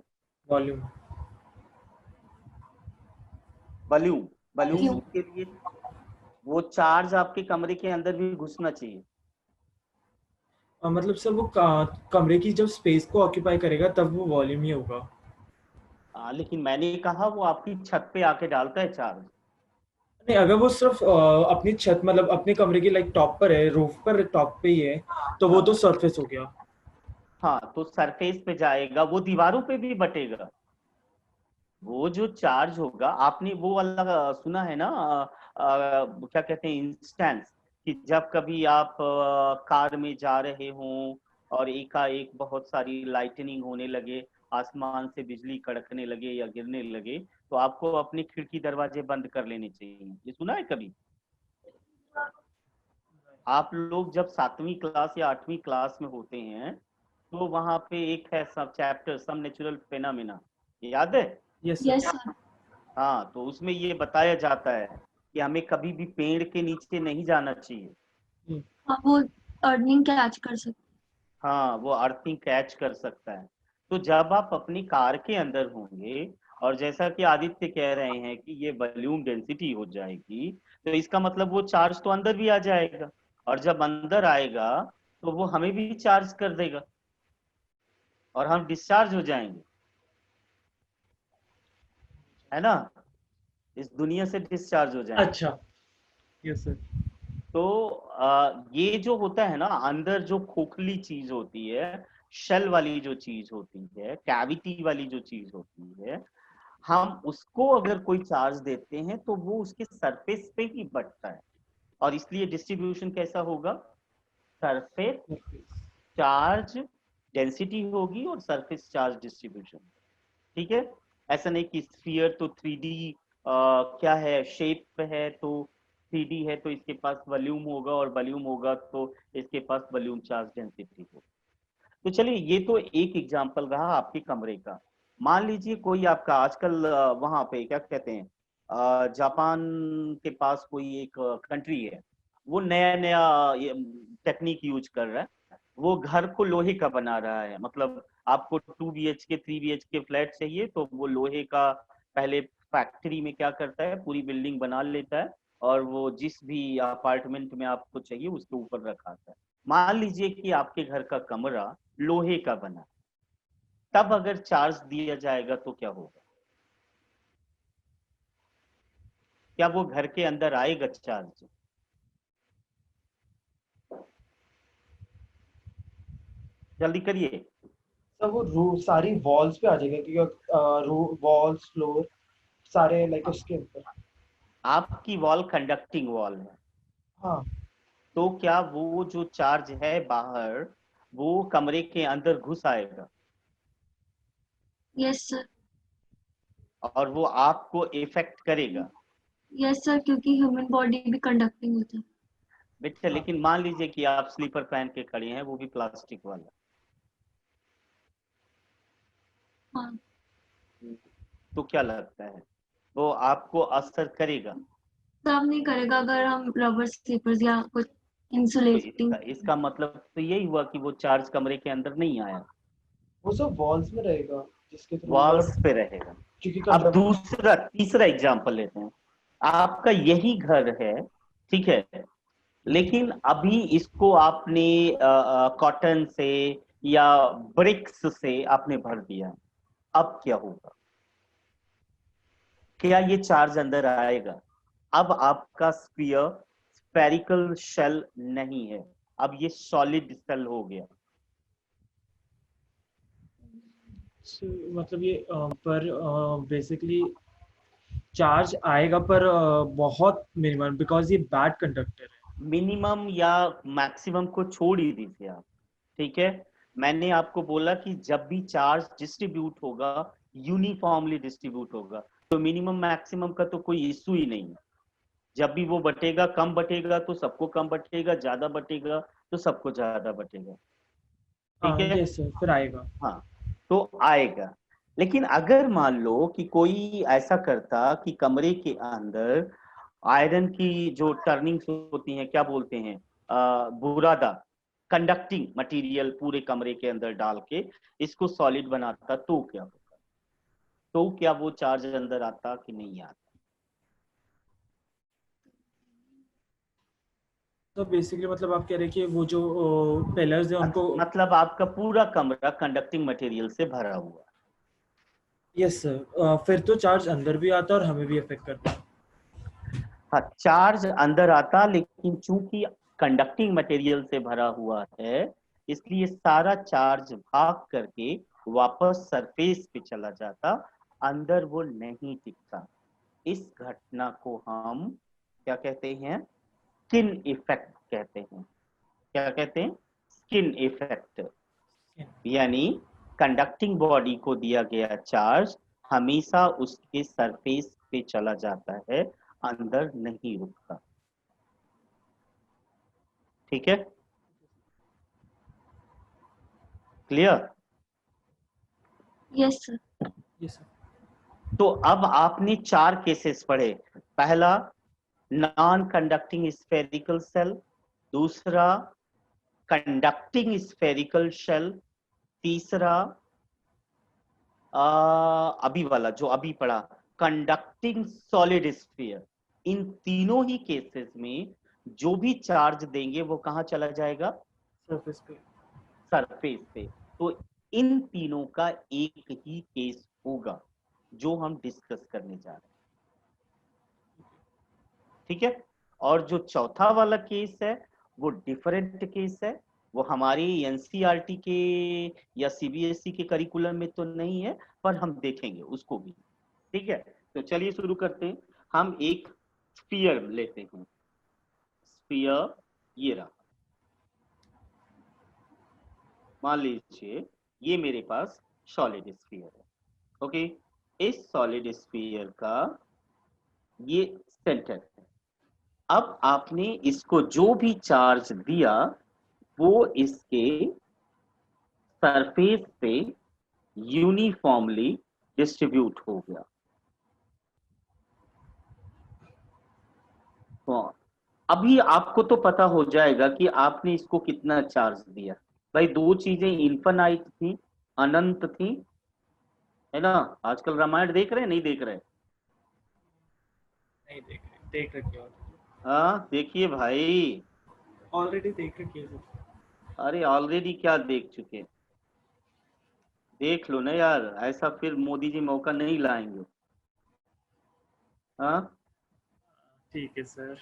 Volume. Volume volume Volume. के लिए वो चार्ज आपके कमरे के अंदर भी घुसना चाहिए। मतलब सर वो कमरे की जब स्पेस को ऑक्यूपाई करेगा तब वो वॉल्यूम ही होगा। लेकिन मैंने कहा वो आपकी छत पे आके डालता है चार्ज। नहीं, अगर वो सिर्फ अपनी छत, मतलब अपने कमरे की लाइक टॉप पर है, रूफ पर टॉप पे ही है, तो वो तो सरफेस हो गया। हाँ, तो सरफेस पे जाएगा, वो दीवारों पे भी बटेगा। वो जो चार्ज होगा, आपने वो वाला सुना है ना, क्या कहते हैं, इंस्टेंस, कि जब कभी आप कार में जा रहे हों और एकाएक बहुत सारी लाइटनिंग होने लगे, आसमान से बिजली कड़कने लगे या गिरने लगे, तो आपको अपने खिड़की दरवाजे बंद कर लेने चाहिए। ये सुना है कभी? आप लोग जब 7वीं क्लास या 8वीं क्लास में होते हैं, तो वहां पे एक है सब चैप्टर, सम नेचुरल फेनामेना, याद है? Yes yes sir. सर। हाँ, तो उसमें ये बताया जाता है कि हमें कभी भी पेड़ के नीचे नहीं जाना चाहिए। हाँ, वो अर्निंग कैच कर सकते। हाँ, वो अर्थिंग कैच कर सकता है। तो जब आप अपनी कार के अंदर होंगे, और जैसा कि आदित्य कह रहे हैं कि ये वॉल्यूम डेंसिटी हो जाएगी, तो इसका मतलब वो चार्ज तो अंदर भी आ जाएगा, और जब अंदर आएगा तो वो हमें भी चार्ज कर देगा और हम डिस्चार्ज हो जाएंगे, है ना? इस दुनिया से डिस्चार्ज हो जाएंगे। अच्छा। Yes sir. तो ये जो होता है ना, अंदर जो खोखली चीज होती है, शेल वाली जो चीज होती है, कैविटी वाली जो चीज होती है, हम उसको अगर कोई चार्ज देते हैं तो वो उसके सरफेस पे ही बढ़ता है, और इसलिए डिस्ट्रीब्यूशन कैसा होगा? सरफेस चार्ज डेंसिटी होगी और सरफेस चार्ज डिस्ट्रीब्यूशन। ठीक है? ऐसा नहीं कि स्फीयर तो 3D क्या है, शेप है, तो 3D है तो इसके पास वॉल्यूम होगा, और वॉल्यूम होगा तो इसके पास वॉल्यूम चार्ज डेंसिटी होगा। तो चलिए, ये तो एक एग्जांपल रहा आपके कमरे का। मान लीजिए कोई आपका आजकल वहां पे क्या कहते हैं, जापान के पास कोई एक कंट्री है, वो नया नया टेक्निक यूज कर रहा है। वो घर को लोहे का बना रहा है, मतलब आपको 2 BHK 3 BHK फ्लैट चाहिए, तो वो लोहे का पहले फैक्ट्री में क्या करता है, पूरी बिल्डिंग बना लेता है, और वो जिस भी अपार्टमेंट में आपको चाहिए उसके ऊपर रखाता है। मान लीजिए कि आपके घर का कमरा लोहे का बना, तब अगर चार्ज दिया जाएगा तो क्या होगा? क्या वो घर के अंदर आएगा चार्ज? जल्दी करिए। सर वो सारी वॉल्स पे आ जाएगा, क्योंकि वॉल्स फ्लोर सारे लाइक उसके ऊपर। आपकी वॉल कंडक्टिंग वॉल है, हाँ। तो क्या वो जो चार्ज है बाहर, वो कमरे के अंदर घुस आएगा यस सर। और वो आपको इफेक्ट करेगा? यस सर, क्योंकि ह्यूमन बॉडी भी कंडक्टिंग होता है। बेटा, लेकिन मान लीजिए कि आप स्लीपर पहन के खड़े हैं, वो भी प्लास्टिक वाला, हाँ। तो क्या लगता है वो आपको असर करेगा? सब नहीं करेगा अगर हम रबर स्लीपर्स या कुछ तो इंसुलेटिंग। इसका मतलब तो यही हुआ कि वो चार्ज कमरे के अंदर नहीं आया, वो सब वॉल्स में रहेगा जिसके थ्रू वॉल्स पे रहेगा। क्योंकि अब दूसरा तीसरा एग्जांपल लेते हैं। आपका यही घर है, ठीक है, लेकिन अभी इसको आपने कॉटन से या ब्रिक्स से आपने भर दिया, अब क्या होगा? क्या ये चार्ज अंदर आएगा? अब आपका स्फीयर स्फेरिकल शेल नहीं है, अब ये सॉलिड शेल हो गया। मतलब ये पर बेसिकली चार्ज आएगा, पर बहुत मिनिमम, बिकॉज ये बैड कंडक्टर है। मिनिमम या मैक्सिमम को छोड़ ही दीजिए आप, ठीक है? मैंने आपको बोला कि जब भी चार्ज डिस्ट्रीब्यूट होगा, यूनिफॉर्मली डिस्ट्रीब्यूट होगा, तो मिनिमम मैक्सिमम का तो कोई इशू ही नहीं है। जब भी वो बटेगा, कम बटेगा तो सबको कम बटेगा, ज्यादा बटेगा तो सबको ज्यादा बटेगा, ठीक हाँ है? यस सर, फिर आएगा। हाँ, तो आएगा। लेकिन अगर मान लो कि कोई ऐसा करता कि कमरे के अंदर आयरन की जो टर्निंग्स होती हैं, क्या बोलते हैं, बुरादा, कंडक्टिंग मटेरियल पूरे कमरे के अंदर डाल के इसको सॉलिड बनाता, तो क्या होगा? तो क्या वो चार्ज अंदर आता कि नहीं आता? तो बेसिकली मतलब आप कह रहे हैं कि वो जो पिलर्स है उनको। मतलब आपका पूरा कमरा कंडक्टिंग मटेरियल से भरा हुआ। यस सर, फिर तो चार्ज अंदर भी आता है और हमें भी इफेक्ट करता है। हाँ, चार्ज अंदर आता, लेकिन चूंकि कंडक्टिंग मटेरियल से भरा हुआ है, इसलिए सारा चार्ज भाग करके वापस सरफेस पे चला जाता, अंदर वो नहीं टिकता। इस घटना को हम क्या कहते हैं? स्किन इफेक्ट कहते हैं। क्या कहते हैं? Skin effect. यानी कंडक्टिंग बॉडी को दिया गया चार्ज हमेशा उसके सरफेस पे चला जाता है, अंदर नहीं रुकता। ठीक है, clear? Yes sir. Yes sir. तो अब आपने 4 केसेस पढ़े। पहला नॉन कंडक्टिंग स्फेरिकल सेल, दूसरा कंडक्टिंग स्फेरिकल शेल, तीसरा अभी वाला जो अभी पढ़ा कंडक्टिंग सॉलिड स्फीयर। इन तीनों ही केसेस में जो भी चार्ज देंगे वो कहां चला जाएगा? सरफेस पे। सरफेस पे। तो इन तीनों का एक ही केस होगा जो हम डिस्कस करने जा रहे हैं। ठीक है, और जो चौथा वाला केस है वो डिफरेंट केस है, वो हमारी एनसीईआरटी के या सीबीएसई के करिकुलम में तो नहीं है, पर हम देखेंगे उसको भी। ठीक है, तो चलिए शुरू करते हैं। हम एक स्फीयर लेते हैं। स्फीयर ये रहा, मान लीजिए ये मेरे पास सॉलिड स्फीयर है। ओके, इस सॉलिड स्फीयर का ये सेंटर है। अब आपने इसको जो भी चार्ज दिया वो इसके सरफेस पे यूनिफॉर्मली डिस्ट्रीब्यूट हो गया। तो अभी आपको तो पता हो जाएगा कि आपने इसको कितना चार्ज दिया। भाई दो चीजें इन्फिनाइट थी, अनंत थी, है ना? आजकल रामायण देख रहे हैं, नहीं देख रहे? नहीं देख रहे, देख रखी है। हाँ देखिए भाई, ऑलरेडी देख रखी है सर। अरे ऑलरेडी क्या देख चुके? देख लो ना यार, ऐसा फिर मोदी जी मौका नहीं लाएंगे। हाँ ठीक है सर।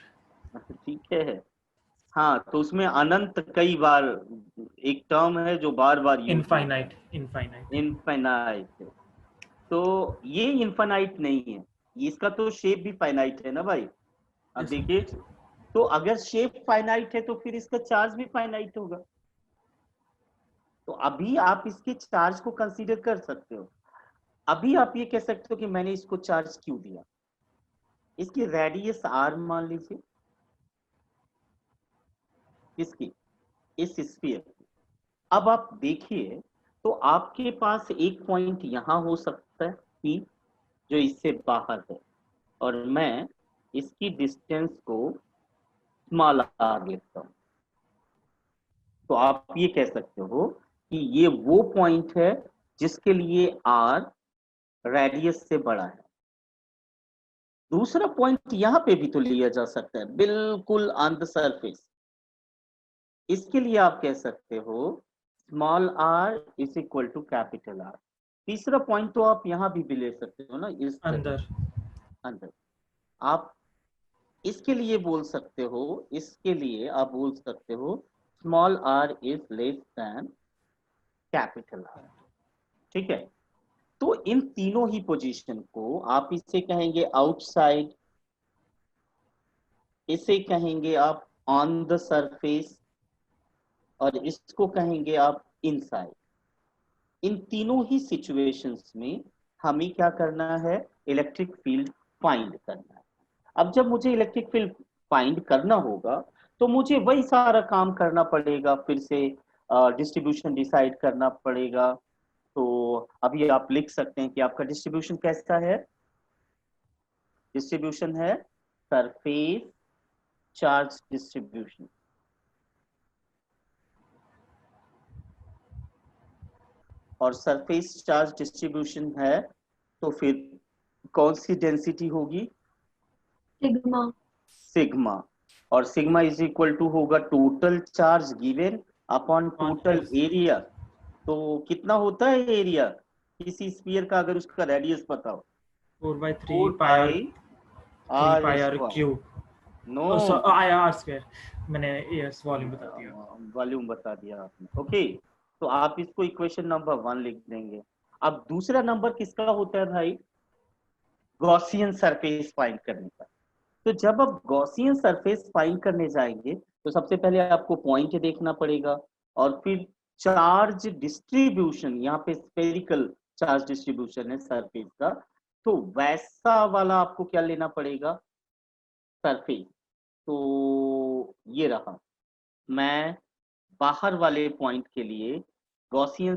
ठीक है। हाँ तो उसमें अनंत कई बार एक टर्म है जो बार बार इनफाइनाइट। इनफाइनाइट। इनफाइनाइट है। तो ये इनफाइनाइट नहीं है, इसका तो शेप भी फाइनाइट है ना भाई। अब Yes, देखिए, तो अगर शेप फाइनाइट है तो फिर इसका चार्ज भी फाइनाइट होगा। तो अभी आप इसके चार्ज को कंसीडर कर सकते हो। अभी आप ये कह सकते हो कि मैंने इसको चार्ज क्यों दिया। इसकी रेडियस आर मान लीजिए, इसकी इस स्फीयर की। अब आप देखिए, तो आपके पास एक पॉइंट यहां हो सकता है कि जो इससे बाहर है, और मैं इसकी डिस्टेंस को स्मॉल आर लेता हूं। तो आप ये कह सकते हो कि ये वो पॉइंट है जिसके लिए आर रेडियस से बड़ा है। दूसरा पॉइंट यहां पे भी तो लिया जा सकता है, बिल्कुल ऑन द सरफेस। इसके लिए आप कह सकते हो small R is equal to capital R. तीसरा पॉइंट तो आप यहां भी ले सकते हो ना, इस अंदर। अंदर आप इसके लिए बोल सकते हो, इसके लिए आप बोल सकते हो small R is less than capital R. ठीक है, तो इन तीनों ही पोजीशन को आप इसे कहेंगे आउटसाइड, इसे कहेंगे आप ऑन द सरफेस, और इसको कहेंगे आप इनसाइड। इन तीनों ही सिचुएशंस में हमें क्या करना है? इलेक्ट्रिक फील्ड फाइंड करना है। अब जब मुझे इलेक्ट्रिक फील्ड फाइंड करना होगा तो मुझे वही सारा काम करना पड़ेगा, फिर से डिस्ट्रीब्यूशन डिसाइड करना पड़ेगा। तो अभी आप लिख सकते हैं कि आपका डिस्ट्रीब्यूशन कैसा है? डिस्ट्रीब्यूशन है सरफेस चार्ज डिस्ट्रीब्यूशन। और सरफेस चार्ज डिस्ट्रीब्यूशन है तो फिर कौन सी डेंसिटी होगी? सिग्मा। सिग्मा। और सिग्मा इज इक्वल टू होगा total charge given upon total area. तो कितना होता है एरिया किसी स्फीयर का, अगर उसका रेडियस पता हो? 4/3 pi R cube. No, R square. मैंने यस वॉल्यूम बता दिया। वॉल्यूम बता दिया आपने। ओके, तो आप इसको इक्वेशन नंबर 1 लिख देंगे। अब दूसरा नंबर किसका होता है भाई? गॉसियन सरफेस फाइंड करने का। तो जब आप गॉसियन सरफेस फाइंड करने जाएंगे तो सबसे पहले आपको पॉइंट देखना पड़ेगा और फिर चार्ज डिस्ट्रीब्यूशन, यहाँ पे स्फेरिकल चार्ज डिस्ट्रीब्यूशन है सरफेस का, तो वैसा वाला आपको क्या लेना पड़ेगा? सरफेस। तो ये रहा, मैं बाहर वाले पॉइंट के लिए गॉसियन